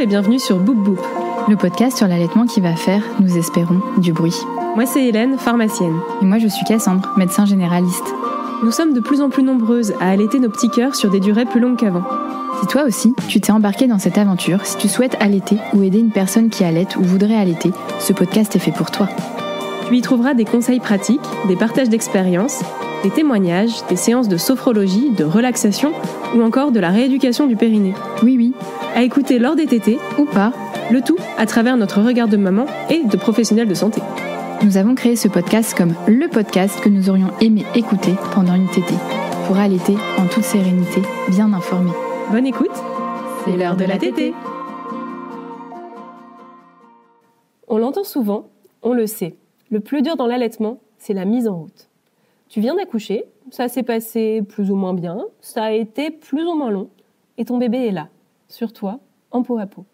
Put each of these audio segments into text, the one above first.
et bienvenue sur Boop Boop, le podcast sur l'allaitement qui va faire, nous espérons, du bruit. Moi c'est Hélène, pharmacienne. Et moi je suis Cassandre, médecin généraliste. Nous sommes de plus en plus nombreuses à allaiter nos petits cœurs sur des durées plus longues qu'avant. Si toi aussi, tu t'es embarqué dans cette aventure, si tu souhaites allaiter ou aider une personne qui allaite ou voudrait allaiter, ce podcast est fait pour toi. Tu y trouveras des conseils pratiques, des partages d'expériences, des témoignages, des séances de sophrologie, de relaxation ou encore de la rééducation du périnée. Oui, à écouter lors des tétés ou pas, le tout à travers notre regard de maman et de professionnels de santé. Nous avons créé ce podcast comme le podcast que nous aurions aimé écouter pendant une tétée, pour allaiter en toute sérénité, bien informé. Bonne écoute, c'est l'heure de la tétée. On l'entend souvent, on le sait. Le plus dur dans l'allaitement, c'est la mise en route. Tu viens d'accoucher, ça s'est passé plus ou moins bien, ça a été plus ou moins long, et ton bébé est là, sur toi, en peau à peau.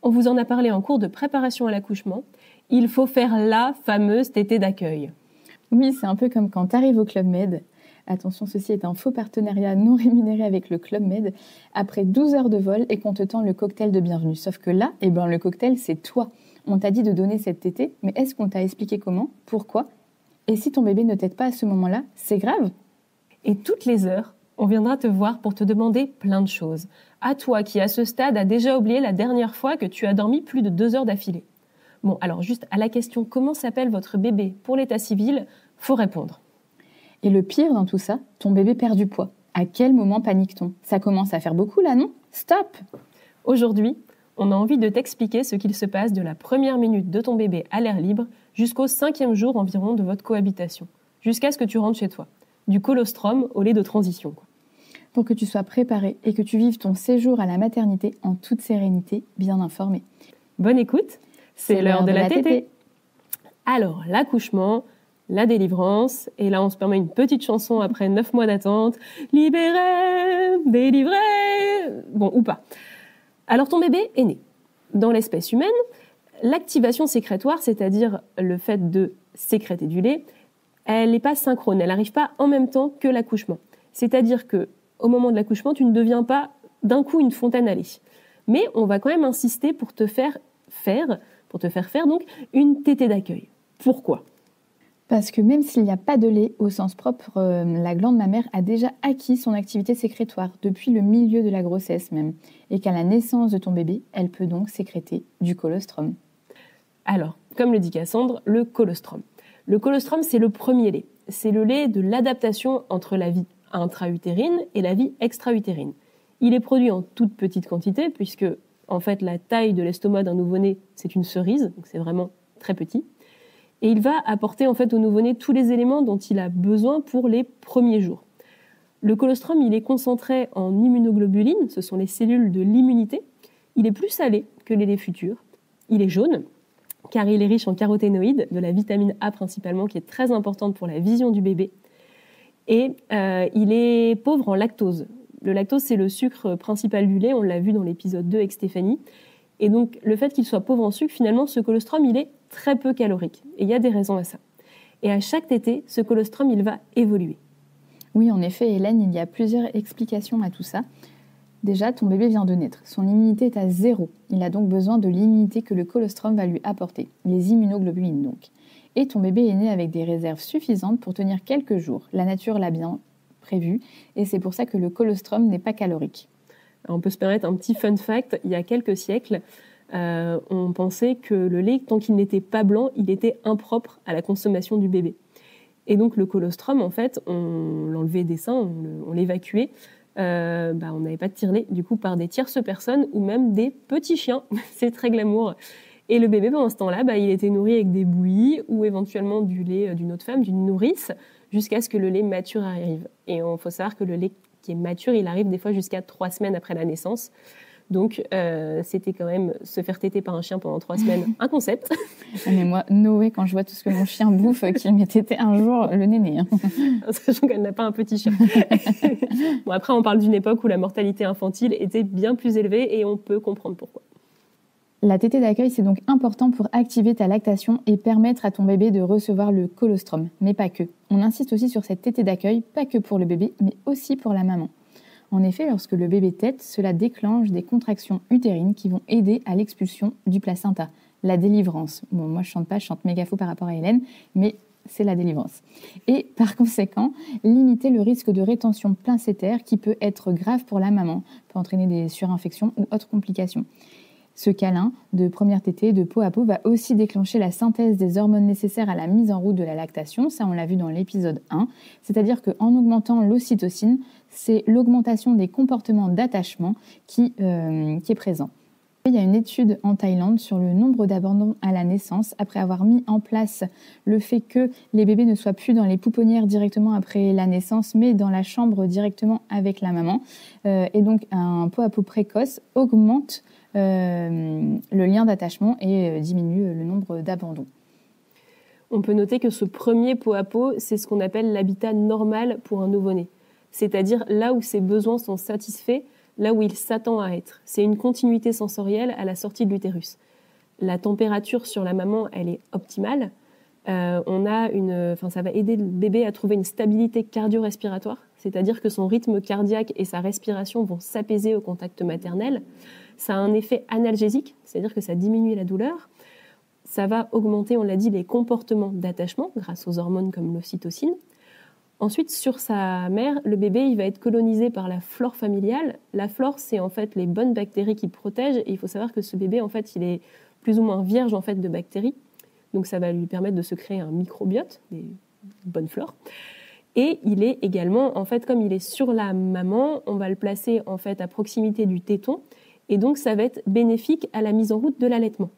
On vous en a parlé en cours de préparation à l'accouchement. Il faut faire la fameuse tétée d'accueil. Oui, c'est un peu comme quand tu arrives au Club Med. Attention, ceci est un faux partenariat non rémunéré avec le Club Med. Après 12 heures de vol et qu'on te tend le cocktail de bienvenue. Sauf que là, le cocktail, c'est toi. On t'a dit de donner cette tétée, mais est-ce qu'on t'a expliqué comment, pourquoi ? Et si ton bébé ne t'aide pas à ce moment-là, c'est grave. Et toutes les heures, on viendra te voir pour te demander plein de choses. À toi qui, à ce stade, a déjà oublié la dernière fois que tu as dormi plus de 2 heures d'affilée. Bon, alors juste à la question « Comment s'appelle votre bébé ?» pour l'état civil, faut répondre. Et le pire dans tout ça, ton bébé perd du poids. À quel moment panique-t-on ? Ça commence à faire beaucoup là, non ? Stop ! Aujourd'hui, on a envie de t'expliquer ce qu'il se passe de la première minute de ton bébé à l'air libre jusqu'au 5e jour environ de votre cohabitation, jusqu'à ce que tu rentres chez toi. Du colostrum au lait de transition, quoi. Pour que tu sois préparé et que tu vives ton séjour à la maternité en toute sérénité, bien informé. Bonne écoute, c'est l'heure de la tétée. Alors, l'accouchement, la délivrance, et là on se permet une petite chanson après 9 mois d'attente. Libéré, délivré, bon ou pas. Alors ton bébé est né. Dans l'espèce humaine, l'activation sécrétoire, c'est-à-dire le fait de sécréter du lait, elle n'est pas synchrone, elle n'arrive pas en même temps que l'accouchement. C'est-à-dire que au moment de l'accouchement, tu ne deviens pas d'un coup une fontaine à lait. Mais on va quand même insister pour te faire faire donc une tétée d'accueil. Pourquoi ? Parce que même s'il n'y a pas de lait au sens propre, la glande mammaire a déjà acquis son activité sécrétoire depuis le milieu de la grossesse même. Et qu'à la naissance de ton bébé, elle peut donc sécréter du colostrum. Alors, comme le dit Cassandre, le colostrum. Le colostrum, c'est le premier lait. C'est le lait de l'adaptation entre la vie intra-utérine et la vie extra-utérine. Il est produit en toute petite quantité puisque, en fait, la taille de l'estomac d'un nouveau-né, c'est une cerise, donc c'est vraiment très petit. Et il va apporter en fait au nouveau-né tous les éléments dont il a besoin pour les premiers jours. Le colostrum, il est concentré en immunoglobulines, ce sont les cellules de l'immunité. Il est plus salé que les laits futurs. Il est jaune, car il est riche en caroténoïdes, de la vitamine A principalement, qui est très importante pour la vision du bébé. Et il est pauvre en lactose. Le lactose, c'est le sucre principal du lait, on l'a vu dans l'épisode 2 avec Stéphanie. Et donc, le fait qu'il soit pauvre en sucre, finalement, ce colostrum, il est très peu calorique. Et il y a des raisons à ça. Et à chaque tétée, ce colostrum, il va évoluer. Oui, en effet, Hélène, il y a plusieurs explications à tout ça. Déjà, ton bébé vient de naître. Son immunité est à 0. Il a donc besoin de l'immunité que le colostrum va lui apporter. Les immunoglobulines, donc. Et ton bébé est né avec des réserves suffisantes pour tenir quelques jours. La nature l'a bien prévu. Et c'est pour ça que le colostrum n'est pas calorique. Alors, on peut se permettre un petit fun fact. Il y a quelques siècles, on pensait que le lait, tant qu'il n'était pas blanc, il était impropre à la consommation du bébé. Et donc le colostrum, en fait, on l'enlevait des seins, on l'évacuait. On n'avait pas de tire-lait, du coup, par des tierces personnes ou même des petits chiens. C'est très glamour. Et le bébé, pendant ce temps-là, il était nourri avec des bouillies ou éventuellement du lait d'une autre femme, d'une nourrice, jusqu'à ce que le lait mature arrive. Et il faut savoir que le lait qui est mature, il arrive des fois jusqu'à 3 semaines après la naissance. Donc, c'était quand même se faire téter par un chien pendant 3 semaines, un concept. Mais moi, Noé, quand je vois tout ce que mon chien bouffe, qu'il m'ait tété un jour, le néné. Sachant qu'elle n'a pas un petit chien. Bon, après, on parle d'une époque où la mortalité infantile était bien plus élevée et on peut comprendre pourquoi. La tétée d'accueil, c'est donc important pour activer ta lactation et permettre à ton bébé de recevoir le colostrum, mais pas que. On insiste aussi sur cette tétée d'accueil, pas que pour le bébé, mais aussi pour la maman. En effet, lorsque le bébé tète, cela déclenche des contractions utérines qui vont aider à l'expulsion du placenta, la délivrance. Bon, moi je chante pas, je chante méga faux par rapport à Hélène, mais c'est la délivrance. Et par conséquent, limiter le risque de rétention placentaire qui peut être grave pour la maman, peut entraîner des surinfections ou autres complications. Ce câlin de première tétée, de peau à peau, va aussi déclencher la synthèse des hormones nécessaires à la mise en route de la lactation. Ça, on l'a vu dans l'épisode 1. C'est-à-dire qu'en augmentant l'ocytocine, c'est l'augmentation des comportements d'attachement qui est présent. Il y a une étude en Thaïlande sur le nombre d'abandons à la naissance après avoir mis en place le fait que les bébés ne soient plus dans les pouponnières directement après la naissance, mais dans la chambre directement avec la maman. Et donc, un pot à peau précoce augmente le lien d'attachement et diminue le nombre d'abandons. On peut noter que ce premier pot à peau, c'est ce qu'on appelle l'habitat normal pour un nouveau-né. C'est-à-dire là où ses besoins sont satisfaits, là où il s'attend à être. C'est une continuité sensorielle à la sortie de l'utérus. La température sur la maman, elle est optimale. Ça va aider le bébé à trouver une stabilité cardio-respiratoire, c'est-à-dire que son rythme cardiaque et sa respiration vont s'apaiser au contact maternel. Ça a un effet analgésique, c'est-à-dire que ça diminue la douleur. Ça va augmenter, on l'a dit, les comportements d'attachement grâce aux hormones comme l'ocytocine. Ensuite, sur sa mère, le bébé il va être colonisé par la flore familiale. La flore, c'est en fait les bonnes bactéries qui le protègent. Et il faut savoir que ce bébé, en fait, il est plus ou moins vierge en fait, de bactéries. Donc ça va lui permettre de se créer un microbiote, des bonnes flores. Et il est également, en fait, comme il est sur la maman, on va le placer en fait à proximité du téton. Et donc ça va être bénéfique à la mise en route de l'allaitement.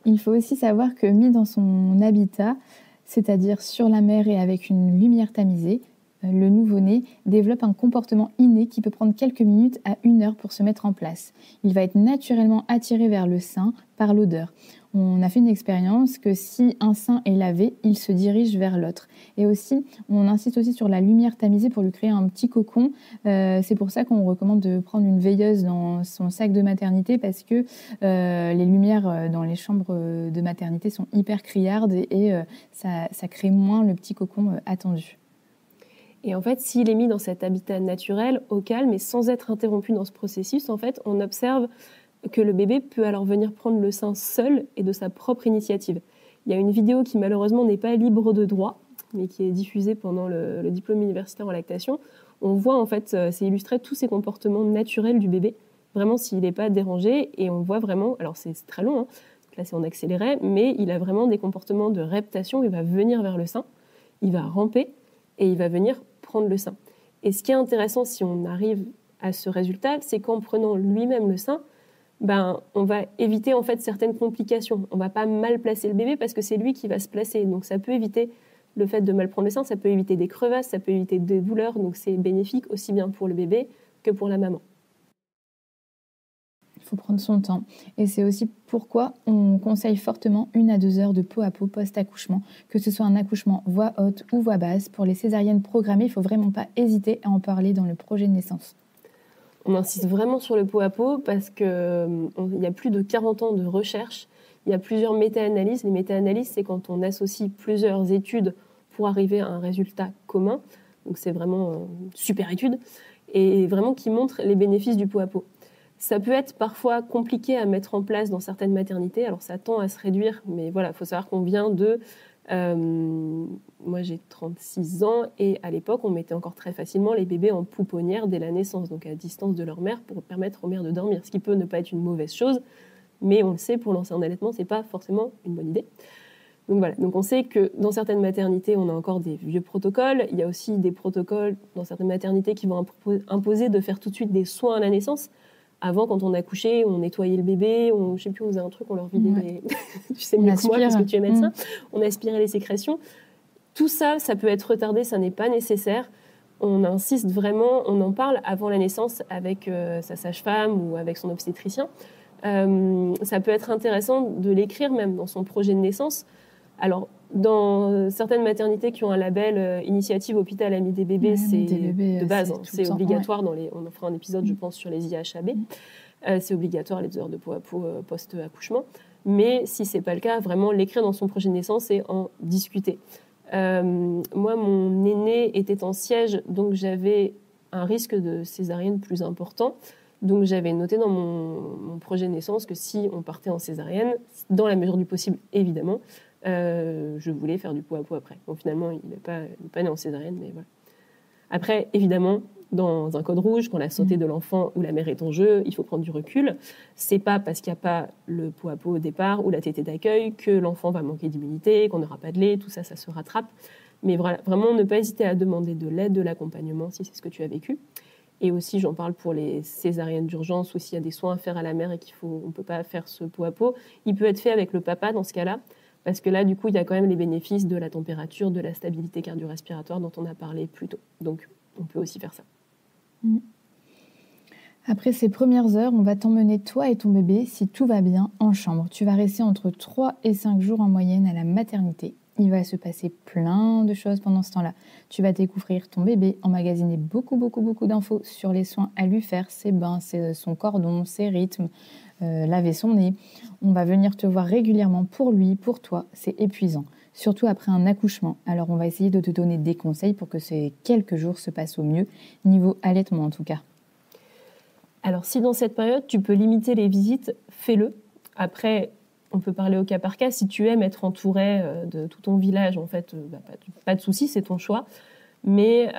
Il faut aussi savoir que mis dans son habitat, c'est-à-dire sur la mère et avec une lumière tamisée, le nouveau-né développe un comportement inné qui peut prendre quelques minutes à 1 heure pour se mettre en place. Il va être naturellement attiré vers le sein par l'odeur. On a fait une expérience que si un sein est lavé, il se dirige vers l'autre. Et aussi, on insiste aussi sur la lumière tamisée pour lui créer un petit cocon. C'est pour ça qu'on recommande de prendre une veilleuse dans son sac de maternité parce que les lumières dans les chambres de maternité sont hyper criardes et ça crée moins le petit cocon attendu. Et en fait, s'il est mis dans cet habitat naturel, au calme et sans être interrompu dans ce processus, en fait, on observe que le bébé peut alors venir prendre le sein seul et de sa propre initiative. Il y a une vidéo qui malheureusement n'est pas libre de droit, mais qui est diffusée pendant le diplôme universitaire en lactation. On voit en fait, c'est illustré tous ces comportements naturels du bébé, vraiment s'il n'est pas dérangé, et on voit vraiment, alors c'est très long, hein, là c'est en accéléré, mais il a vraiment des comportements de reptation, il va venir vers le sein, il va ramper, et il va venir prendre le sein. Et ce qui est intéressant si on arrive à ce résultat, c'est qu'en prenant lui-même le sein, on va éviter en fait certaines complications. On ne va pas mal placer le bébé parce que c'est lui qui va se placer. Donc ça peut éviter le fait de mal prendre le sein, ça peut éviter des crevasses, ça peut éviter des douleurs. Donc c'est bénéfique aussi bien pour le bébé que pour la maman. Il faut prendre son temps. Et c'est aussi pourquoi on conseille fortement 1 à 2 heures de peau à peau post-accouchement, que ce soit un accouchement voix haute ou voix basse. Pour les césariennes programmées, il ne faut vraiment pas hésiter à en parler dans le projet de naissance. On insiste vraiment sur le pot à pot parce qu'il y a plus de 40 ans de recherche. Il y a plusieurs méta-analyses. Les méta-analyses, c'est quand on associe plusieurs études pour arriver à un résultat commun. Donc c'est vraiment une super étude et vraiment qui montre les bénéfices du pot à pot. Ça peut être parfois compliqué à mettre en place dans certaines maternités. Alors ça tend à se réduire, mais voilà, il faut savoir qu'on vient de... moi j'ai 36 ans et à l'époque on mettait encore très facilement les bébés en pouponnière dès la naissance, donc à distance de leur mère pour permettre aux mères de dormir, ce qui peut ne pas être une mauvaise chose, mais on le sait, pour lancer un allaitement c'est pas forcément une bonne idée. Donc voilà, donc on sait que dans certaines maternités on a encore des vieux protocoles, il y a aussi des protocoles dans certaines maternités qui vont imposer de faire tout de suite des soins à la naissance. Avant, quand on accouchait, on nettoyait le bébé, je ne sais plus, on faisait un truc, on leur vidait les... tu sais mieux que moi parce que tu es médecin. On aspirait les sécrétions. Tout ça, ça peut être retardé, ça n'est pas nécessaire. On insiste vraiment, on en parle avant la naissance avec sa sage-femme ou avec son obstétricien. Ça peut être intéressant de l'écrire même dans son projet de naissance. Alors, dans certaines maternités qui ont un label Initiative Hôpital Ami des bébés, c'est de base, c'est obligatoire. On en fera un épisode, je pense, sur les IHAB. C'est obligatoire les heures de peau à peau post-accouchement. Mais si ce n'est pas le cas, vraiment l'écrire dans son projet de naissance et en discuter. Moi, mon aîné était en siège, donc j'avais un risque de césarienne plus important. Donc j'avais noté dans mon projet de naissance que si on partait en césarienne, dans la mesure du possible évidemment, je voulais faire du pot à pot après. Bon, finalement, il n'est pas né en césarienne, mais voilà. Après, évidemment, dans un code rouge, quand la santé de l'enfant ou la mère est en jeu, il faut prendre du recul. C'est pas parce qu'il n'y a pas le pot à pot au départ ou la tétée d'accueil que l'enfant va manquer d'immunité, qu'on n'aura pas de lait, tout ça, ça se rattrape. Mais vraiment, ne pas hésiter à demander de l'aide, de l'accompagnement si c'est ce que tu as vécu. Et aussi, j'en parle pour les césariennes d'urgence ou s'il y a des soins à faire à la mère et on ne peut pas faire ce pot à pot. Il peut être fait avec le papa dans ce cas-là, parce que là, du coup, il y a quand même les bénéfices de la température, de la stabilité cardio-respiratoire dont on a parlé plus tôt. Donc, on peut aussi faire ça. Après ces premières heures, on va t'emmener toi et ton bébé, si tout va bien, en chambre. Tu vas rester entre 3 et 5 jours en moyenne à la maternité. Il va se passer plein de choses pendant ce temps-là. Tu vas découvrir ton bébé, emmagasiner beaucoup d'infos sur les soins à lui faire, ses bains, son cordon, ses rythmes, laver son nez. On va venir te voir régulièrement pour lui, pour toi. C'est épuisant, surtout après un accouchement. Alors on va essayer de te donner des conseils pour que ces quelques jours se passent au mieux, niveau allaitement en tout cas. Alors si dans cette période, tu peux limiter les visites, fais-le. Après, on peut parler au cas par cas. Si tu aimes être entouré de tout ton village, en fait, pas de souci, c'est ton choix. Mais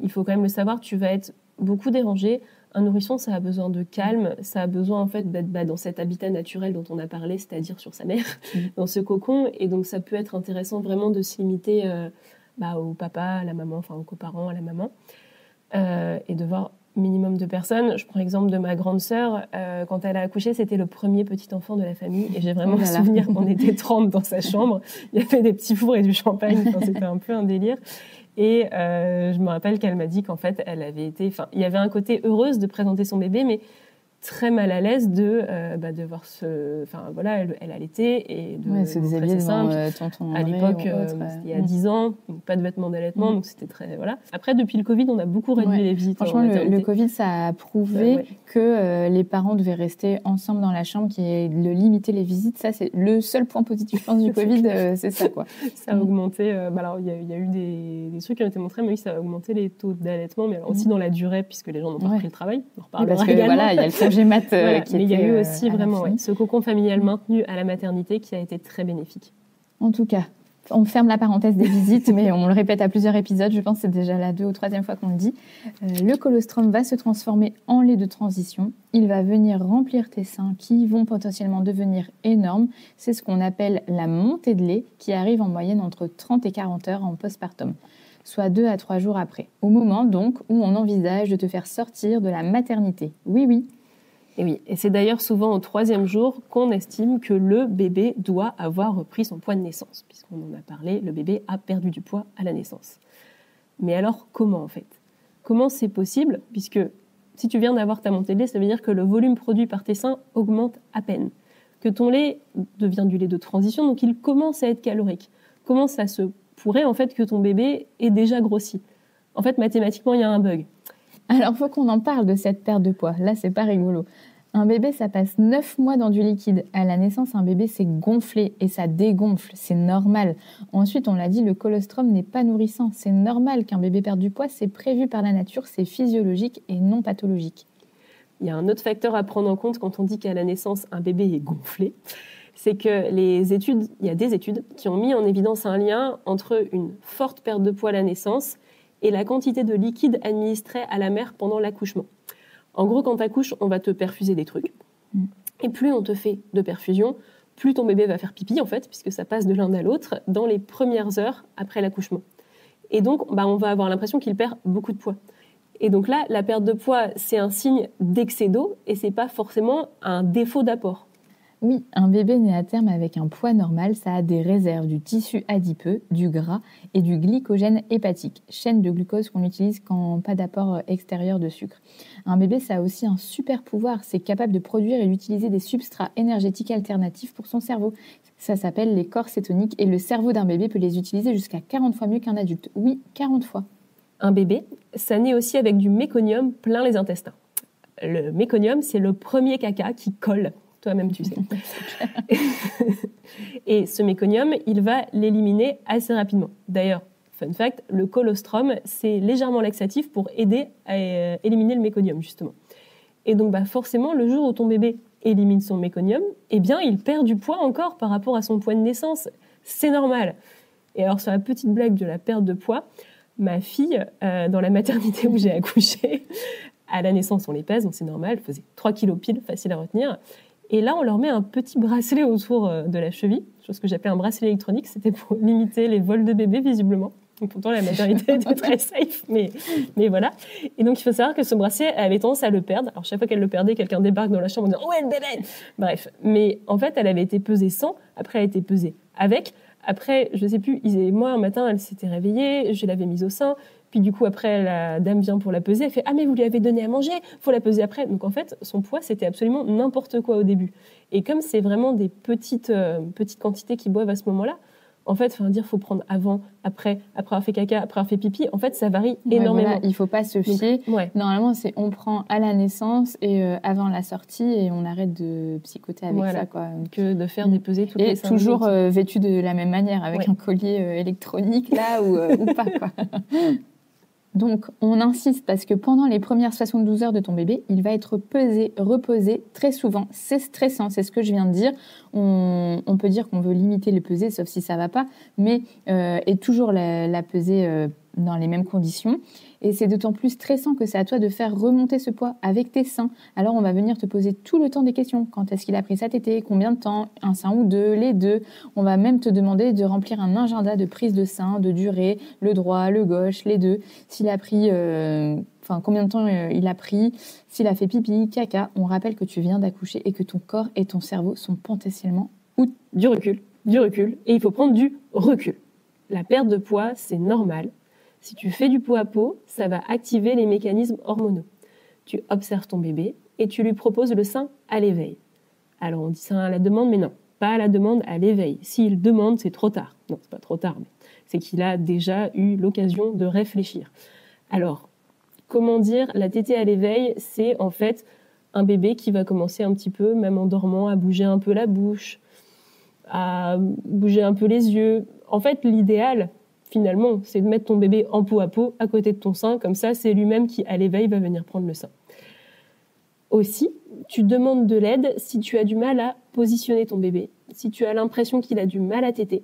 il faut quand même le savoir, tu vas être beaucoup dérangé. Un nourrisson, ça a besoin de calme, ça a besoin en fait d'être dans cet habitat naturel dont on a parlé, c'est-à-dire sur sa mère, dans ce cocon. Et donc ça peut être intéressant vraiment de se limiter au papa, à la maman, enfin aux coparents, à la maman, et de voir minimum de personnes. Je prends l'exemple de ma grande sœur. Quand elle a accouché, c'était le premier petit enfant de la famille. Et j'ai vraiment souvenir qu'on était 30 dans sa chambre. Il y avait des petits fours et du champagne. Enfin, c'était un peu un délire. Et je me rappelle qu'elle m'a dit qu'en fait, elle avait été... Enfin, il y avait un côté heureuse de présenter son bébé, mais très mal à l'aise de voir ce... Enfin, voilà, elle allaitait et de... se déshabiller devant tonton à l'époque, c'était il y a 10 ans, donc pas de vêtements d'allaitement, donc c'était très... Voilà. Après, depuis le Covid, on a beaucoup réduit les visites. Franchement, le Covid, ça a prouvé que les parents devaient rester ensemble dans la chambre, de limiter les visites. Ça, c'est le seul point positif, je pense, du Covid, c'est ça, quoi. Ça a augmenté... alors, il y a eu des trucs qui ont été montrés, mais oui, ça a augmenté les taux d'allaitement, mais alors aussi dans la durée, puisque les gens n'ont pas repris le travail. On reparlera parce que, voilà, il y a le congé mat mais il y a eu aussi vraiment ce cocon familial maintenu à la maternité qui a été très bénéfique. En tout cas, on ferme la parenthèse des visites, mais on le répète à plusieurs épisodes. Je pense que c'est déjà la 2e ou 3e fois qu'on le dit. Le colostrum va se transformer en lait de transition. Il va venir remplir tes seins qui vont potentiellement devenir énormes. C'est ce qu'on appelle la montée de lait qui arrive en moyenne entre 30 et 40 heures en postpartum, soit 2 à 3 jours après. Au moment donc où on envisage de te faire sortir de la maternité. Oui. Et oui, et c'est d'ailleurs souvent au 3e jour qu'on estime que le bébé doit avoir repris son poids de naissance. Puisqu'on en a parlé, le bébé a perdu du poids à la naissance. Mais alors, comment en fait ? Comment c'est possible ? Puisque si tu viens d'avoir ta montée de lait, ça veut dire que le volume produit par tes seins augmente à peine. Que ton lait devient du lait de transition, donc il commence à être calorique. Comment ça se pourrait en fait que ton bébé ait déjà grossi ? En fait, mathématiquement, il y a un bug. Alors, il faut qu'on en parle de cette perte de poids. Là, c'est pas rigolo. Un bébé, ça passe 9 mois dans du liquide. À la naissance, un bébé, c'est gonflé et ça dégonfle. C'est normal. Ensuite, on l'a dit, le colostrum n'est pas nourrissant. C'est normal qu'un bébé perde du poids. C'est prévu par la nature. C'est physiologique et non pathologique. Il y a un autre facteur à prendre en compte quand on dit qu'à la naissance, un bébé est gonflé. C'est que il y a des études qui ont mis en évidence un lien entre une forte perte de poids à la naissance et la quantité de liquide administré à la mère pendant l'accouchement. En gros, quand tu accouches, on va te perfuser des trucs. Et plus on te fait de perfusion, plus ton bébé va faire pipi, en fait, puisque ça passe de l'un à l'autre dans les premières heures après l'accouchement. Et donc, on va avoir l'impression qu'il perd beaucoup de poids. Et donc là, la perte de poids, c'est un signe d'excès d'eau et c'est pas forcément un défaut d'apport. Oui, un bébé né à terme avec un poids normal, ça a des réserves du tissu adipeux, du gras et du glycogène hépatique, chaîne de glucose qu'on utilise quand pas d'apport extérieur de sucre. Un bébé, ça a aussi un super pouvoir, c'est capable de produire et d'utiliser des substrats énergétiques alternatifs pour son cerveau. Ça s'appelle les corps cétoniques et le cerveau d'un bébé peut les utiliser jusqu'à 40 fois mieux qu'un adulte. Oui, 40 fois. Un bébé, ça naît aussi avec du méconium plein les intestins. Le méconium, c'est le premier caca qui colle. Toi-même, tu sais. Et ce méconium, il va l'éliminer assez rapidement. D'ailleurs, Fun fact, le colostrum, c'est légèrement laxatif pour aider à éliminer le méconium, justement. Et donc, forcément, le jour où ton bébé élimine son méconium, eh bien, il perd du poids encore par rapport à son poids de naissance. C'est normal. Et alors, sur la petite blague de la perte de poids, ma fille, dans la maternité où j'ai accouché, à la naissance, on les pèse, donc c'est normal, elle faisait 3 kilos pile, facile à retenir. Et là, on leur met un petit bracelet autour de la cheville, chose que j'appelais un bracelet électronique, c'était pour limiter les vols de bébés, visiblement. Donc, pourtant, la maternité était très safe, mais voilà. Et donc, il faut savoir que ce bracelet, elle avait tendance à le perdre. Alors, chaque fois qu'elle le perdait, quelqu'un débarque dans la chambre en disant « Où est le bébé ?» Bref. Mais en fait, elle avait été pesée sans, après, elle a été pesée avec. Après, je sais plus, moi, un matin, elle s'était réveillée, je l'avais mise au sein. Puis du coup, après, la dame vient pour la peser. Elle fait « Ah, mais vous lui avez donné à manger, faut la peser après. » Donc en fait, son poids, c'était absolument n'importe quoi au début. Et comme c'est vraiment des petites quantités qu'ils boivent à ce moment-là, en fait, faut prendre avant, après avoir fait caca, après avoir fait pipi. En fait, ça varie énormément. Voilà, il ne faut pas se fier. Donc, ouais. Normalement, on prend à la naissance et avant la sortie et on arrête de psychoter avec ça. Quoi. Que de faire des pesées toutes les 5 minutes. Et toujours vêtu de la même manière, avec un collier électronique là ou pas. Quoi. Donc, on insiste parce que pendant les premières 72 heures de ton bébé, il va être pesé, reposé très souvent. C'est stressant, c'est ce que je viens de dire. On peut dire qu'on veut limiter le pesé, sauf si ça ne va pas, mais et toujours la peser dans les mêmes conditions. Et c'est d'autant plus stressant que c'est à toi de faire remonter ce poids avec tes seins. Alors, on va venir te poser tout le temps des questions. Quand est-ce qu'il a pris sa tétée? Combien de temps? Un sein ou deux? Les deux? On va même te demander de remplir un agenda de prise de sein, de durée, le droit, le gauche, les deux. S'il a pris... combien de temps il a pris, s'il a fait pipi, caca. On rappelle que tu viens d'accoucher et que ton corps et ton cerveau sont potentiellement du recul. Et il faut prendre du recul. La perte de poids, c'est normal. Si tu fais du pot à pot, ça va activer les mécanismes hormonaux. Tu observes ton bébé et tu lui proposes le sein à l'éveil. Alors on dit ça à la demande, mais non, pas à la demande, à l'éveil. S'il demande, c'est trop tard. Non, c'est pas trop tard, mais c'est qu'il a déjà eu l'occasion de réfléchir. Alors, comment dire, la tétée à l'éveil, c'est en fait un bébé qui va commencer un petit peu, même en dormant, à bouger un peu la bouche, à bouger un peu les yeux. En fait, l'idéal, finalement, c'est de mettre ton bébé en pot à pot à côté de ton sein. Comme ça, c'est lui-même qui, à l'éveil, va venir prendre le sein. Aussi, tu demandes de l'aide si tu as du mal à positionner ton bébé, si tu as l'impression qu'il a du mal à téter.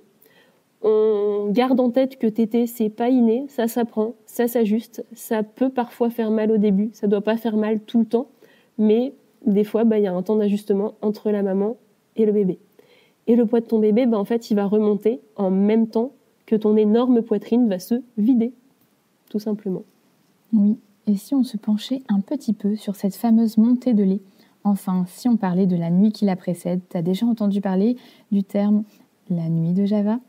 On garde en tête que téter, c'est pas inné, ça s'apprend, ça s'ajuste. Ça peut parfois faire mal au début, ça doit pas faire mal tout le temps, mais des fois, y a un temps d'ajustement entre la maman et le bébé. Et le poids de ton bébé, en fait, il va remonter en même temps que ton énorme poitrine va se vider, tout simplement. Oui, et si on se penchait un petit peu sur cette fameuse montée de lait? Enfin, si on parlait de la nuit qui la précède, t'as déjà entendu parler du terme « la nuit de Java » ?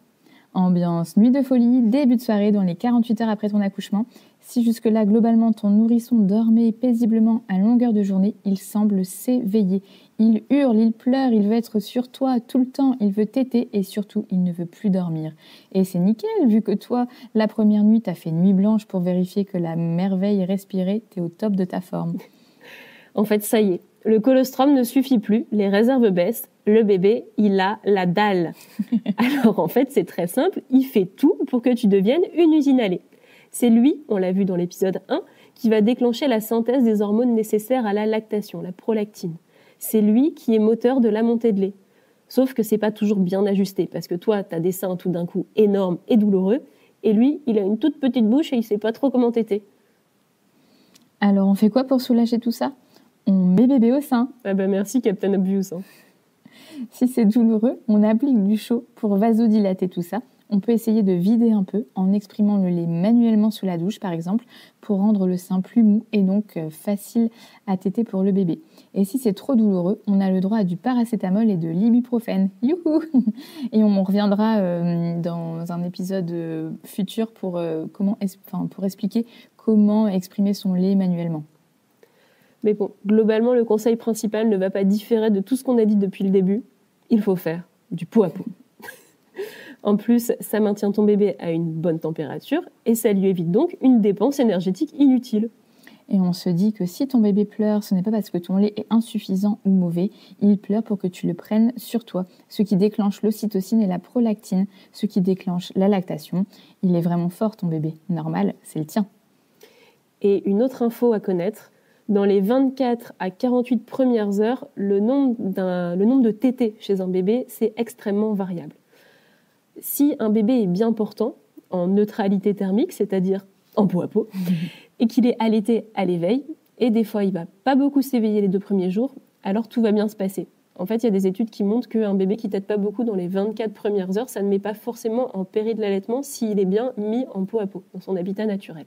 Ambiance, nuit de folie, début de soirée dans les 48 heures après ton accouchement. Si jusque-là, globalement, ton nourrisson dormait paisiblement à longueur de journée, il semble s'éveiller. Il hurle, il pleure, il veut être sur toi tout le temps, il veut téter et surtout, il ne veut plus dormir. Et c'est nickel, vu que toi, la première nuit, t'as fait nuit blanche pour vérifier que la merveille respirait, t'es au top de ta forme. En fait, ça y est, le colostrum ne suffit plus, les réserves baissent, le bébé, il a la dalle. Alors en fait, c'est très simple, il fait tout pour que tu deviennes une usine à lait. C'est lui, on l'a vu dans l'épisode 1, qui va déclencher la synthèse des hormones nécessaires à la lactation, la prolactine. C'est lui qui est moteur de la montée de lait. Sauf que c'est pas toujours bien ajusté, parce que toi, t'as des seins tout d'un coup énormes et douloureux, et lui, il a une toute petite bouche et il sait pas trop comment téter. Alors on fait quoi pour soulager tout ça? On met bébé au sein. Ah merci Captain Obvious. Si c'est douloureux, on applique du chaud pour vasodilater tout ça. On peut essayer de vider un peu en exprimant le lait manuellement sous la douche, par exemple, pour rendre le sein plus mou et donc facile à téter pour le bébé. Et si c'est trop douloureux, on a le droit à du paracétamol et de l'ibuprofène. Youhou! Et on reviendra dans un épisode futur pour expliquer comment exprimer son lait manuellement. Mais bon, globalement, le conseil principal ne va pas différer de tout ce qu'on a dit depuis le début. Il faut faire du pot à pot. En plus, ça maintient ton bébé à une bonne température et ça lui évite donc une dépense énergétique inutile. Et on se dit que si ton bébé pleure, ce n'est pas parce que ton lait est insuffisant ou mauvais, il pleure pour que tu le prennes sur toi, ce qui déclenche l'ocytocine et la prolactine, ce qui déclenche la lactation. Il est vraiment fort ton bébé, normal, c'est le tien. Et une autre info à connaître, dans les 24 à 48 premières heures, le nombre de tétés chez un bébé, c'est extrêmement variable. Si un bébé est bien portant, en neutralité thermique, c'est-à-dire en peau à peau, et qu'il est allaité à l'éveil, et des fois il va pas beaucoup s'éveiller les 2 premiers jours, alors tout va bien se passer. En fait, il y a des études qui montrent qu'un bébé qui tète pas beaucoup dans les 24 premières heures, ça ne met pas forcément en péril de l'allaitement s'il est bien mis en peau à peau, dans son habitat naturel.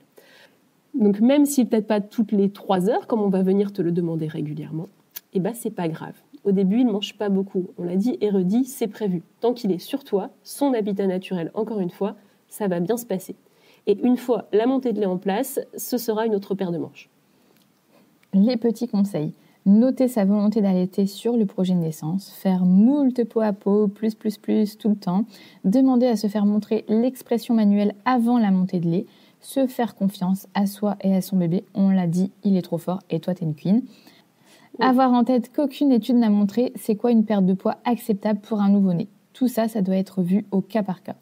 Donc même s'il ne tète pas toutes les 3 heures, comme on va venir te le demander régulièrement, eh ben c'est pas grave. Au début, il ne mange pas beaucoup. On l'a dit et redit, c'est prévu. Tant qu'il est sur toi, son habitat naturel, encore une fois, ça va bien se passer. Et une fois la montée de lait en place, ce sera une autre paire de manches. Les petits conseils. Noter sa volonté d'allaiter sur le projet de naissance, faire moult peau à peau, plus, tout le temps, demander à se faire montrer l'expression manuelle avant la montée de lait, se faire confiance à soi et à son bébé. On l'a dit, il est trop fort et toi, t'es une queen. Oui. Avoir en tête qu'aucune étude n'a montré c'est quoi une perte de poids acceptable pour un nouveau-né. Tout ça, ça doit être vu au cas par cas.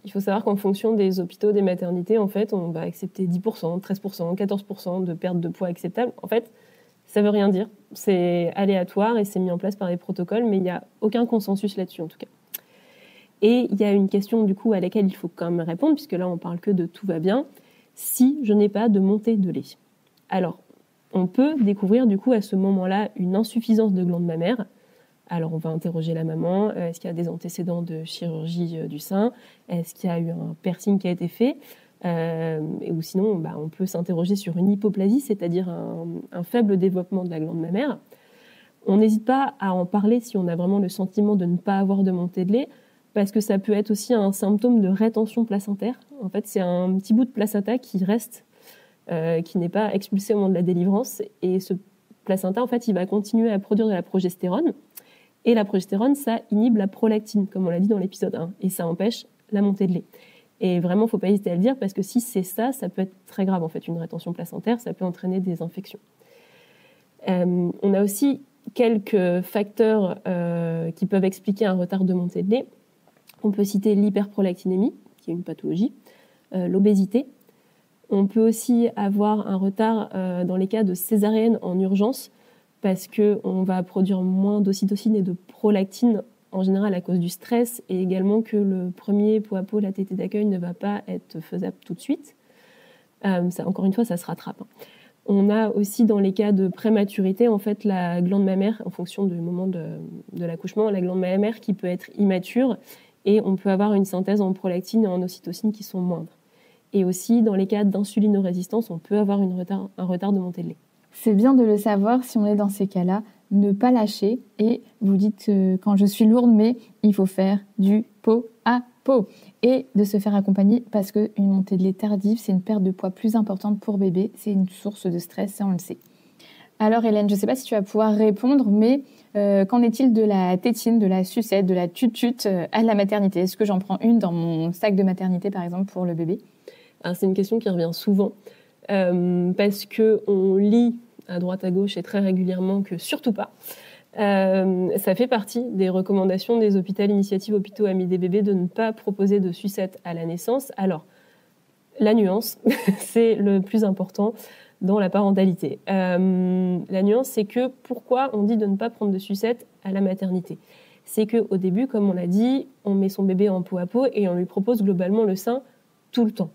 Il faut savoir qu'en fonction des hôpitaux, des maternités, en fait, on va accepter 10%, 13%, 14% de perte de poids acceptable. En fait, ça ne veut rien dire. C'est aléatoire et c'est mis en place par des protocoles, mais il n'y a aucun consensus là-dessus, en tout cas. Et il y a une question, du coup, à laquelle il faut quand même répondre, puisque là, on parle que de tout va bien, si je n'ai pas de montée de lait. Alors, on peut découvrir, du coup, à ce moment-là, une insuffisance de glandes mammaires. Alors, on va interroger la maman. Est-ce qu'il y a des antécédents de chirurgie du sein? Est-ce qu'il y a eu un piercing qui a été fait? Ou sinon, on peut s'interroger sur une hypoplasie, c'est-à-dire un faible développement de la glande mammaire. On n'hésite pas à en parler si on a vraiment le sentiment de ne pas avoir de montée de lait, parce que ça peut être aussi un symptôme de rétention placentaire. En fait, c'est un petit bout de placenta qui reste, qui n'est pas expulsé au moment de la délivrance. Et ce placenta, en fait, il va continuer à produire de la progestérone. Et la progestérone, ça inhibe la prolactine, comme on l'a dit dans l'épisode 1. Et ça empêche la montée de lait. Et vraiment, il ne faut pas hésiter à le dire, parce que si c'est ça, ça peut être très grave. En fait, une rétention placentaire, ça peut entraîner des infections. On a aussi quelques facteurs qui peuvent expliquer un retard de montée de lait. On peut citer l'hyperprolactinémie, qui est une pathologie, l'obésité. On peut aussi avoir un retard dans les cas de césarienne en urgence, parce qu'on va produire moins d'ocytocine et de prolactine en général à cause du stress, et également que le premier peau à peau, la tétée d'accueil, ne va pas être faisable tout de suite. Encore une fois, ça se rattrape. On a aussi dans les cas de prématurité, en fait, la glande mammaire, en fonction du moment de l'accouchement, la glande mammaire qui peut être immature, et on peut avoir une synthèse en prolactine et en ocytocine qui sont moindres. Et aussi, dans les cas d'insulinorésistance, on peut avoir un retard de montée de lait. C'est bien de le savoir si on est dans ces cas-là, ne pas lâcher. Et vous dites quand je suis lourde, mais il faut faire du peau à peau. Et de se faire accompagner parce qu'une montée de lait tardive, c'est une perte de poids plus importante pour bébé. C'est une source de stress, ça on le sait. Alors Hélène, je ne sais pas si tu vas pouvoir répondre, mais qu'en est-il de la tétine, de la sucette, de la tutute à la maternité? Est-ce que j'en prends une dans mon sac de maternité, par exemple, pour le bébé? Alors, c'est une question qui revient souvent parce qu'on lit à droite à gauche et très régulièrement que surtout pas. Ça fait partie des recommandations des hôpitaux initiatives hôpitaux amis des bébés de ne pas proposer de sucette à la naissance. Alors, la nuance, c'est le plus important dans la parentalité. La nuance, c'est que pourquoi on dit de ne pas prendre de sucette à la maternité? C'est qu'au début, comme on l'a dit, on met son bébé en peau à peau et on lui propose globalement le sein tout le temps.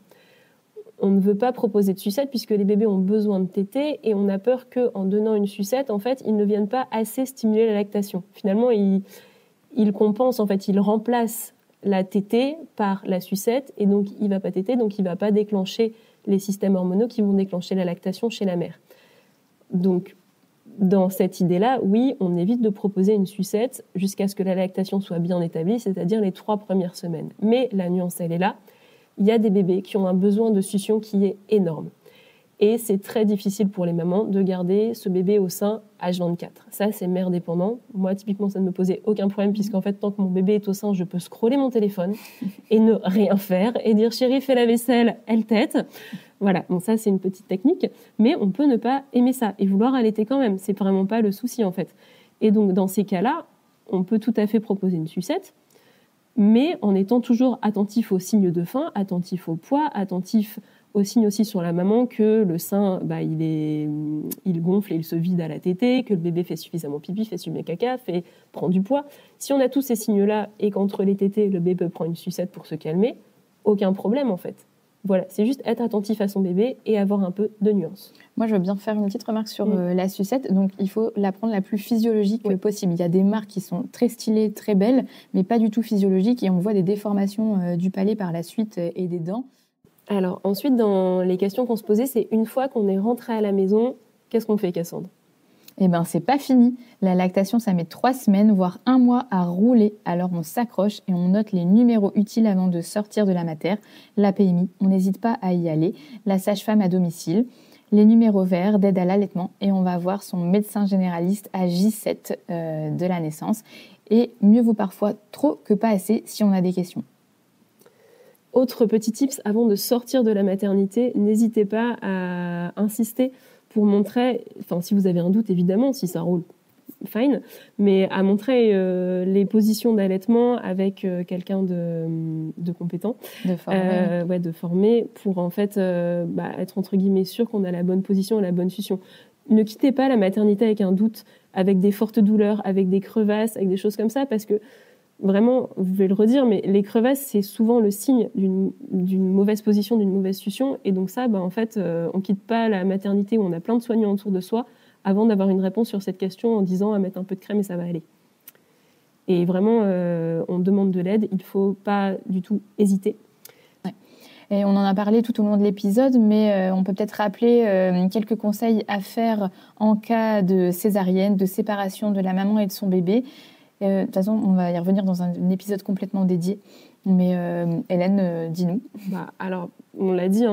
On ne veut pas proposer de sucette puisque les bébés ont besoin de tétée et on a peur qu'en donnant une sucette, en fait, ils ne viennent pas assez stimuler la lactation. Finalement, ils compensent, en fait, ils remplacent la tétée par la sucette et donc il ne va pas téter, donc il ne va pas déclencher les systèmes hormonaux qui vont déclencher la lactation chez la mère. Donc, dans cette idée-là, oui, on évite de proposer une sucette jusqu'à ce que la lactation soit bien établie, c'est-à-dire les 3 premières semaines. Mais la nuance, elle est là. Il y a des bébés qui ont un besoin de succion qui est énorme. Et c'est très difficile pour les mamans de garder ce bébé au sein H24. Ça, c'est mère dépendant. Moi, typiquement, ça ne me posait aucun problème puisqu'en fait, tant que mon bébé est au sein, je peux scroller mon téléphone et ne rien faire et dire « Chérie, fais la vaisselle, elle tète ». Voilà, bon ça c'est une petite technique, mais on peut ne pas aimer ça et vouloir allaiter quand même. C'est vraiment pas le souci en fait. Et donc dans ces cas-là, on peut tout à fait proposer une sucette, mais en étant toujours attentif aux signes de faim, attentif au poids, attentif aux signes aussi sur la maman que le sein, il gonfle et il se vide à la tétée, que le bébé fait suffisamment pipi, fait suffisamment caca, prend du poids. Si on a tous ces signes-là et qu'entre les tétées, le bébé prend une sucette pour se calmer, aucun problème en fait. Voilà, c'est juste être attentif à son bébé et avoir un peu de nuance. Moi, je veux bien faire une petite remarque sur la sucette. Donc, il faut la prendre la plus physiologique possible. Il y a des marques qui sont très stylées, très belles, mais pas du tout physiologiques. Et on voit des déformations du palais par la suite et des dents. Alors, ensuite, dans les questions qu'on se posait, c'est une fois qu'on est rentré à la maison, qu'est-ce qu'on fait, Cassandre ? Eh bien, c'est pas fini. La lactation, ça met 3 semaines, voire 1 mois à rouler. Alors, on s'accroche et on note les numéros utiles avant de sortir de la matère. La PMI, on n'hésite pas à y aller. La sage-femme à domicile. Les numéros verts d'aide à l'allaitement. Et on va voir son médecin généraliste à J7 de la naissance. Et mieux vaut parfois trop que pas assez si on a des questions. Autre petit tips, avant de sortir de la maternité, n'hésitez pas à insister pour montrer, enfin si vous avez un doute évidemment, si ça roule, fine, mais à montrer les positions d'allaitement avec quelqu'un de compétent, de formé, pour en fait être entre guillemets sûr qu'on a la bonne position et la bonne succion. Ne quittez pas la maternité avec un doute, avec des fortes douleurs, avec des crevasses, avec des choses comme ça, parce que vraiment, vous pouvez le redire, mais les crevasses, c'est souvent le signe d'une mauvaise position, d'une mauvaise succion. Et donc ça, en fait, on quitte pas la maternité où on a plein de soignants autour de soi avant d'avoir une réponse sur cette question en disant à mettre un peu de crème et ça va aller. Et vraiment, on demande de l'aide. Il faut pas du tout hésiter. Et on en a parlé tout au long de l'épisode, mais on peut peut-être rappeler quelques conseils à faire en cas de césarienne, de séparation de la maman et de son bébé. De toute façon, on va y revenir dans un épisode complètement dédié. Mais Hélène, dis-nous. Alors, on l'a dit,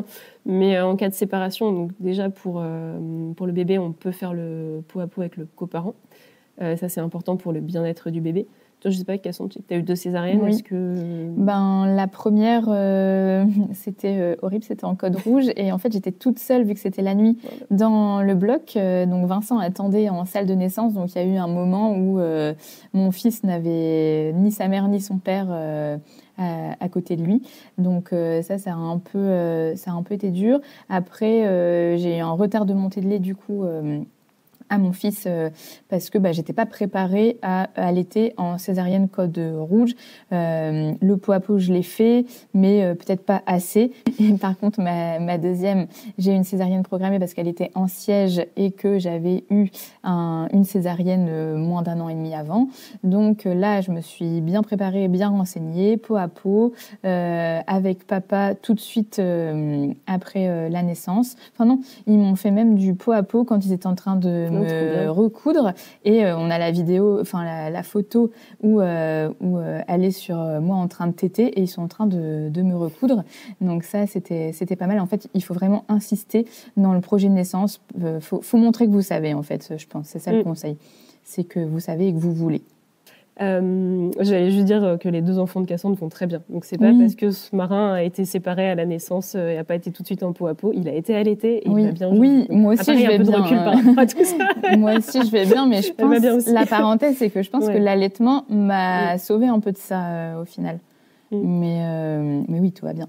mais en cas de séparation, donc déjà pour le bébé, on peut faire le pot à pot avec le coparent. Ça, c'est important pour le bien-être du bébé. Toi, je ne sais pas, Cassandre, tu as eu 2 césariennes. Oui. Est-ce que... La première, c'était horrible, c'était en code rouge. Et en fait, j'étais toute seule, vu que c'était la nuit, dans le bloc. Donc, Vincent attendait en salle de naissance. Donc, il y a eu un moment où mon fils n'avait ni sa mère ni son père à côté de lui. Donc, ça a un peu été dur. Après, j'ai eu un retard de montée de lait, du coup... à mon fils parce que j'étais pas préparée à allaiter en césarienne code rouge. Le pot à pot, je l'ai fait, mais peut-être pas assez. Et par contre, ma deuxième, j'ai eu une césarienne programmée parce qu'elle était en siège et que j'avais eu une césarienne moins d'1 an et demi avant. Donc là, je me suis bien préparée, bien renseignée, pot à pot, avec papa tout de suite après la naissance. Enfin non, ils m'ont fait même du pot à pot quand ils étaient en train de recoudre et on a la vidéo, enfin la photo où elle est sur moi en train de téter et ils sont en train de me recoudre. Donc ça, c'était pas mal. En fait, il faut vraiment insister dans le projet de naissance. Faut montrer que vous savez, en fait, je pense. C'est ça le conseil. C'est que vous savez et que vous voulez. J'allais juste dire que les 2 enfants de Cassandre vont très bien. Donc c'est pas parce que ce marin a été séparé à la naissance et a pas été tout de suite en pot à pot. Il a été allaité et il va bien. Moi aussi je vais bien. De recul par rapport à tout ça. Moi aussi je vais bien, mais je pense la parenthèse c'est que je pense que l'allaitement m'a sauvé un peu de ça au final. Mais oui, tout va bien.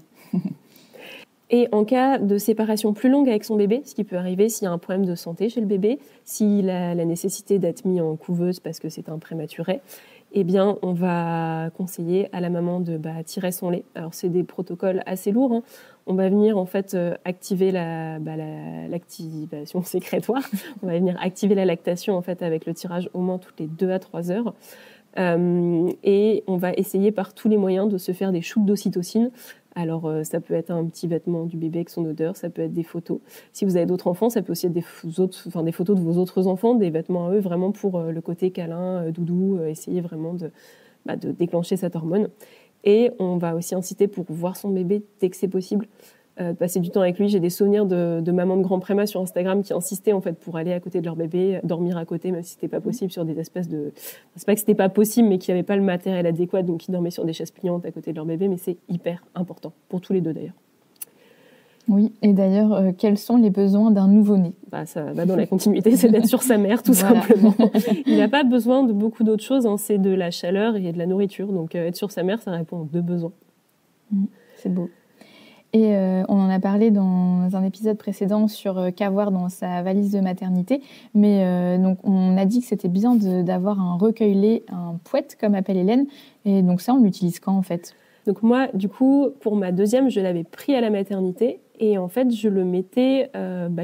Et en cas de séparation plus longue avec son bébé, ce qui peut arriver s'il y a un problème de santé chez le bébé, s'il a la nécessité d'être mis en couveuse parce que c'est un prématuré, eh bien, on va conseiller à la maman de tirer son lait. Alors, c'est des protocoles assez lourds. On va venir, en fait, activer l'activation sécrétoire. On va venir activer la lactation, en fait, avec le tirage au moins toutes les 2 à 3 heures. Et on va essayer par tous les moyens de se faire des shoots d'ocytocine. Alors, ça peut être un petit vêtement du bébé avec son odeur, ça peut être des photos. Si vous avez d'autres enfants, ça peut aussi être des photos de vos autres enfants, des vêtements à eux, vraiment pour le côté câlin, doudou, essayer vraiment de déclencher cette hormone. Et on va aussi inciter pour voir son bébé dès que c'est possible. de passer du temps avec lui. J'ai des souvenirs de mamans de grands prémas sur Instagram qui insistaient en fait pour aller à côté de leur bébé, dormir à côté, même si c'était pas possible sur des espèces de... C'est pas que c'était pas possible, mais qu'il n'y avait pas le matériel adéquat, donc ils dormaient sur des chaises pliantes à côté de leur bébé, mais c'est hyper important, pour tous les deux d'ailleurs. Oui, et d'ailleurs, quels sont les besoins d'un nouveau-né ? Ça va dans la continuité, c'est d'être sur sa mère, tout simplement. Il n'a pas besoin de beaucoup d'autres choses, hein, c'est de la chaleur et de la nourriture, donc être sur sa mère, ça répond aux deux besoins. C'est beau. Et on en a parlé dans un épisode précédent sur qu'avoir dans sa valise de maternité. Mais donc on a dit que c'était bien d'avoir un recueil-lait, un pouet, comme appelle Hélène. Et donc ça, on l'utilise quand en fait ? Donc moi, du coup, pour ma deuxième, je l'avais pris à la maternité. Et en fait, je le mettais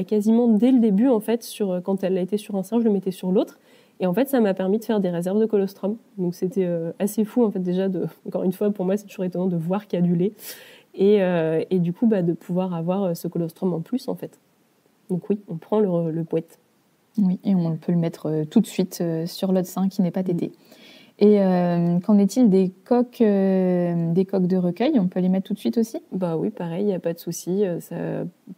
quasiment dès le début, en fait, quand elle a été sur un sein, je le mettais sur l'autre. Et en fait, ça m'a permis de faire des réserves de colostrum. Donc c'était assez fou, en fait, déjà. Encore une fois, pour moi, c'est toujours étonnant de voir qu'il y a du lait. Et du coup, de pouvoir avoir ce colostrum en plus, en fait. Donc oui, on prend le pouet. Oui, et on peut le mettre tout de suite sur l'autre sein qui n'est pas tété. Et qu'en est-il des coques de recueil ? On peut les mettre tout de suite aussi ? Oui, pareil, il n'y a pas de souci.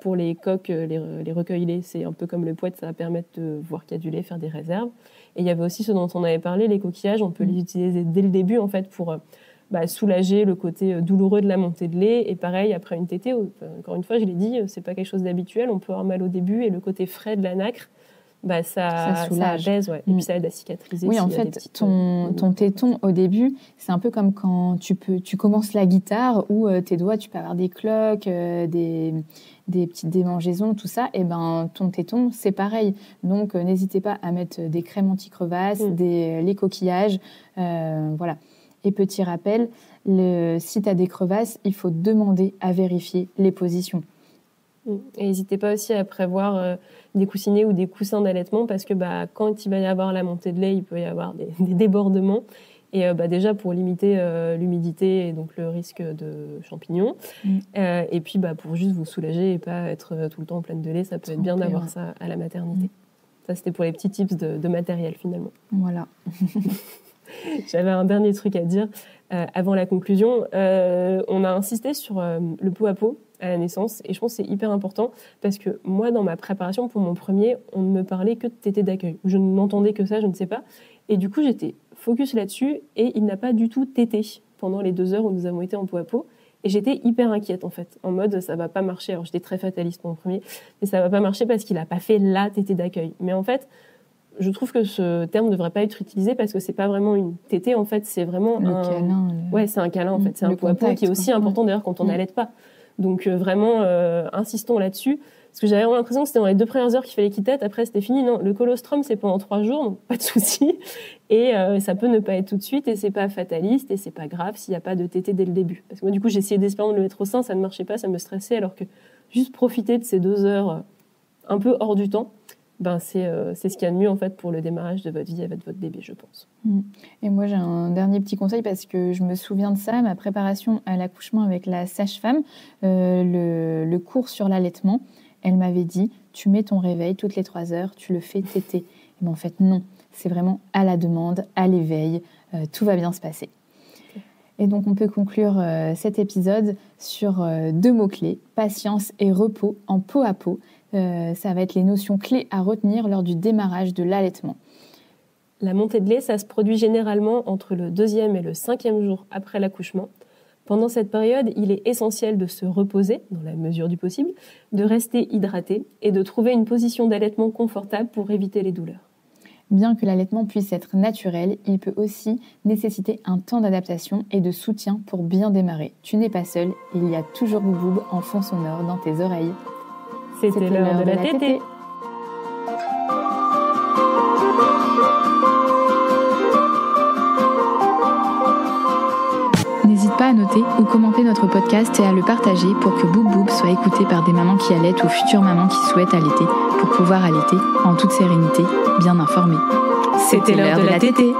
Pour les coques, les recueils lait, c'est un peu comme le pouet, ça va permettre de voir qu'il y a du lait, faire des réserves. Et il y avait aussi ce dont on avait parlé, les coquillages, on peut les utiliser dès le début, en fait, pour... soulager le côté douloureux de la montée de lait. Et pareil, après une tétée, encore une fois, je l'ai dit, c'est pas quelque chose d'habituel. On peut avoir mal au début et le côté frais de la nacre, ça apaise, ouais. Et puis ça aide à cicatriser. Oui, en fait, ton téton, au début, c'est un peu comme quand tu commences la guitare où tes doigts, tu peux avoir des cloques, des petites démangeaisons, tout ça. Et ton téton, c'est pareil. Donc, n'hésitez pas à mettre des crèmes anti-crevasses, les coquillages, voilà. Et petit rappel, si tu as des crevasses, il faut demander à vérifier les positions. Et n'hésitez pas aussi à prévoir des coussinets ou des coussins d'allaitement parce que quand il va y avoir la montée de lait, il peut y avoir des débordements. Et déjà pour limiter l'humidité et donc le risque de champignons. Et puis pour juste vous soulager et pas être tout le temps pleine de lait, ça peut être bien d'avoir ça à la maternité. Ça, c'était pour les petits tips de matériel finalement. Voilà. J'avais un dernier truc à dire avant la conclusion. On a insisté sur le pot à pot à la naissance et je pense que c'est hyper important parce que moi, dans ma préparation pour mon premier, on ne me parlait que de tétée d'accueil. Je n'entendais que ça, je ne sais pas. Et du coup, j'étais focus là-dessus et il n'a pas du tout tété pendant les 2 heures où nous avons été en pot à pot. Et j'étais hyper inquiète en fait, en mode ça va pas marcher. Alors j'étais très fataliste pour mon premier, mais ça va pas marcher parce qu'il a pas fait la tétée d'accueil. Mais en fait, je trouve que ce terme ne devrait pas être utilisé parce que c'est pas vraiment une tétée, en fait, c'est vraiment câlin. Ouais, c'est un câlin, en fait. C'est un pot à pot qui est aussi important, d'ailleurs, quand on n'allaite pas. Donc, vraiment, insistons là-dessus. Parce que j'avais vraiment l'impression que c'était dans les 2 premières heures qu'il fallait qu'il tète. Après, c'était fini. Non, le colostrum, c'est pendant 3 jours, donc pas de souci. Et ça peut ne pas être tout de suite et c'est pas fataliste et c'est pas grave s'il n'y a pas de tétée dès le début. Parce que moi, du coup, j'ai essayé d'espérer de le mettre au sein, ça ne marchait pas, ça me stressait, alors que juste profiter de ces 2 heures un peu hors du temps, c'est ce qu'il y a de mieux en fait pour le démarrage de votre vie avec votre bébé, je pense. Et moi, j'ai un dernier petit conseil parce que je me souviens de ça, ma préparation à l'accouchement avec la sage-femme, le cours sur l'allaitement, elle m'avait dit, tu mets ton réveil toutes les 3 heures, tu le fais téter. Et en fait, non, c'est vraiment à la demande, à l'éveil, tout va bien se passer. Et donc, on peut conclure cet épisode sur 2 mots-clés, patience et repos en pot à pot. Ça va être les notions clés à retenir lors du démarrage de l'allaitement. La montée de lait, ça se produit généralement entre le 2e et le 5e jour après l'accouchement. Pendant cette période, il est essentiel de se reposer, dans la mesure du possible, de rester hydraté et de trouver une position d'allaitement confortable pour éviter les douleurs. Bien que l'allaitement puisse être naturel, il peut aussi nécessiter un temps d'adaptation et de soutien pour bien démarrer. Tu n'es pas seul, il y a toujours Bouboub en fond sonore dans tes oreilles. C'était l'heure de la tétée. N'hésite pas à noter ou commenter notre podcast et à le partager pour que Bouboub soit écouté par des mamans qui allaitent ou futures mamans qui souhaitent allaiter pour pouvoir allaiter en toute sérénité, bien informées. C'était l'heure de la tétée.